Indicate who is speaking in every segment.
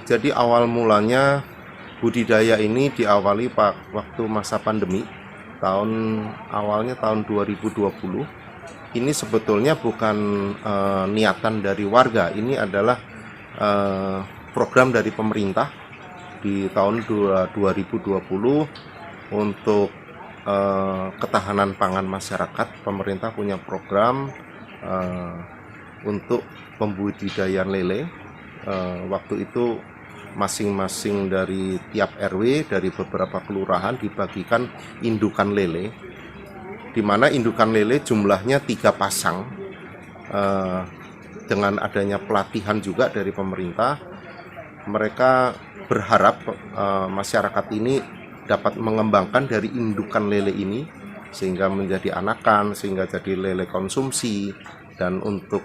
Speaker 1: Jadi awal mulanya budidaya ini diawali waktu masa pandemi, awalnya tahun 2020. Ini sebetulnya bukan niatan dari warga, ini adalah program dari pemerintah di tahun 2020 untuk ketahanan pangan masyarakat. Pemerintah punya program untuk pembudidayaan lele. Waktu itu masing-masing dari tiap RW, dari beberapa kelurahan dibagikan indukan lele, di mana indukan lele jumlahnya 3 pasang. Dengan adanya pelatihan juga dari pemerintah, mereka berharap masyarakat ini dapat mengembangkan dari indukan lele ini sehingga menjadi anakan, sehingga jadi lele konsumsi, dan untuk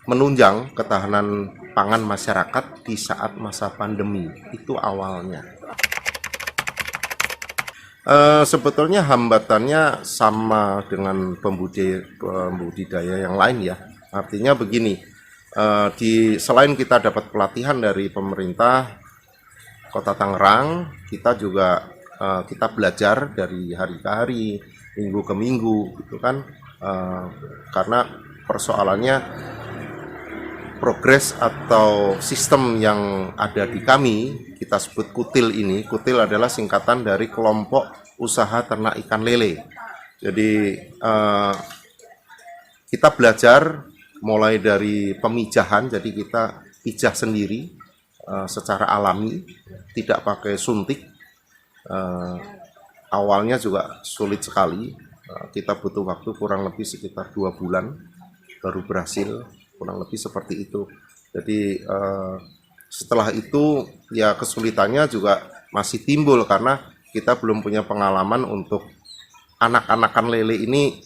Speaker 1: menunjang ketahanan pangan masyarakat di saat masa pandemi. Itu awalnya. Sebetulnya hambatannya sama dengan pembudidaya yang lain ya. Artinya begini, selain kita dapat pelatihan dari pemerintah Kota Tangerang, kita juga kita belajar dari hari ke hari, minggu ke minggu, gitu kan? Karena persoalannya progres atau sistem yang ada di kami, kita sebut kutil ini. Kutil adalah singkatan dari kelompok usaha ternak ikan lele. Jadi kita belajar mulai dari pemijahan, jadi kita pijah sendiri secara alami, tidak pakai suntik. Awalnya juga sulit sekali, kita butuh waktu kurang lebih sekitar 2 bulan baru berhasil, kurang lebih seperti itu. Jadi setelah itu ya kesulitannya juga masih timbul karena kita belum punya pengalaman untuk anak-anakan lele ini.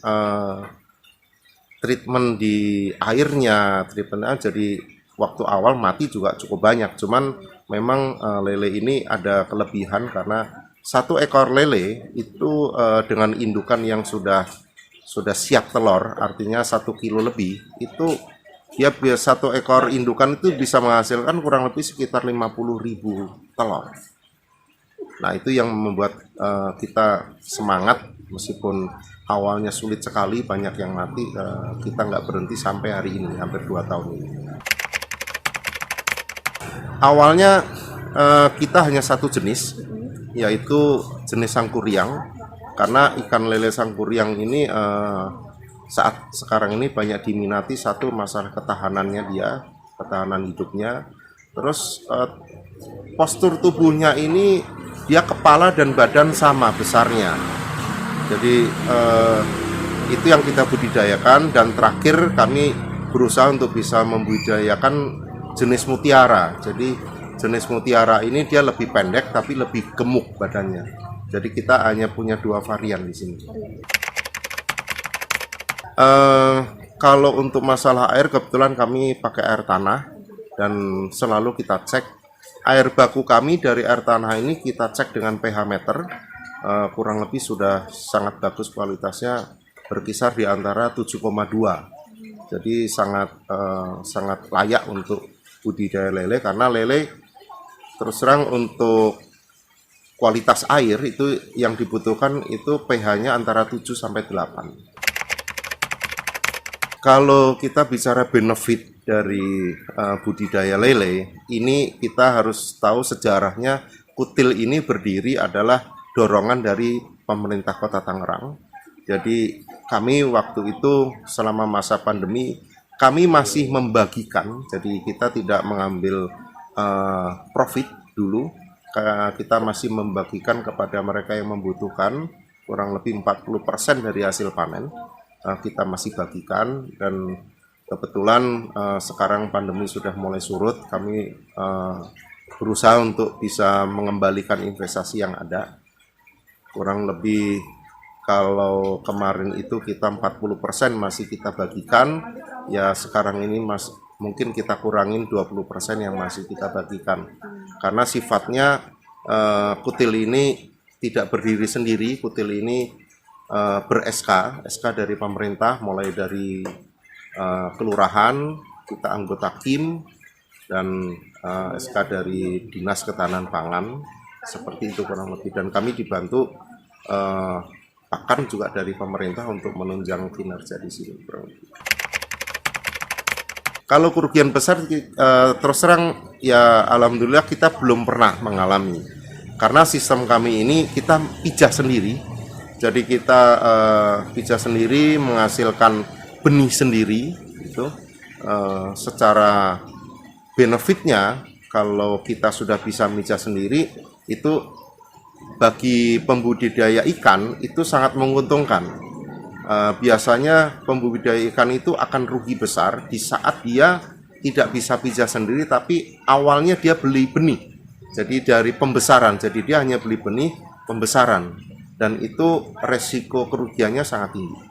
Speaker 1: Treatment di airnya, treatmentnya, jadi waktu awal mati juga cukup banyak. Cuman memang lele ini ada kelebihan karena satu ekor lele itu dengan indukan yang sudah siap telur, artinya 1 kilo lebih, itu dia satu ekor indukan itu bisa menghasilkan kurang lebih sekitar 50.000 telur. Nah, itu yang membuat kita semangat, meskipun awalnya sulit sekali, banyak yang mati, kita nggak berhenti sampai hari ini, hampir 2 tahun ini. Awalnya kita hanya satu jenis, yaitu jenis sangkuriang, karena ikan lele sangkuriang ini saat sekarang ini banyak diminati. Satu, masalah ketahanannya dia, ketahanan hidupnya. Terus postur tubuhnya ini, dia kepala dan badan sama besarnya. Jadi itu yang kita budidayakan, dan terakhir kami berusaha untuk bisa membudidayakan jenis mutiara. Jadi jenis mutiara ini dia lebih pendek tapi lebih gemuk badannya. Jadi kita hanya punya 2 varian di sini. Kalau untuk masalah air, kebetulan kami pakai air tanah dan selalu kita cek air baku kami. Dari air tanah ini kita cek dengan pH meter, kurang lebih sudah sangat bagus kualitasnya, berkisar di antara 7,2. Jadi sangat layak untuk budidaya lele, karena lele terus terang untuk kualitas air itu yang dibutuhkan itu pH-nya antara 7 sampai 8. Kalau kita bicara benefit dari budidaya lele, ini kita harus tahu sejarahnya. Kutil ini berdiri adalah dorongan dari pemerintah Kota Tangerang. Jadi kami waktu itu selama masa pandemi, kami masih membagikan. Jadi kita tidak mengambil profit dulu, kita masih membagikan kepada mereka yang membutuhkan. Kurang lebih 40% dari hasil panen kita masih bagikan. Dan kebetulan sekarang pandemi sudah mulai surut, kami berusaha untuk bisa mengembalikan investasi yang ada. Kurang lebih kalau kemarin itu kita 40% masih kita bagikan, ya sekarang ini mungkin kita kurangin 20% yang masih kita bagikan. Karena sifatnya kutil ini tidak berdiri sendiri, kutil ini ber-SK dari pemerintah, mulai dari kelurahan, kita anggota KIM, dan SK dari Dinas Ketahanan Pangan, seperti itu kurang lebih. Dan kami dibantu pakar juga dari pemerintah untuk menunjang kinerja di sini kurang lebih. Kalau kerugian besar, terus terang ya alhamdulillah kita belum pernah mengalami, karena sistem kami ini kita pijah sendiri. Jadi kita pijah sendiri, menghasilkan benih sendiri itu. Secara benefitnya, kalau kita sudah bisa mijah sendiri, itu bagi pembudidaya ikan itu sangat menguntungkan. Biasanya pembudidaya ikan itu akan rugi besar di saat dia tidak bisa pijah sendiri, tapi awalnya dia beli benih. Jadi dari pembesaran, jadi dia hanya beli benih pembesaran, dan itu resiko kerugiannya sangat tinggi.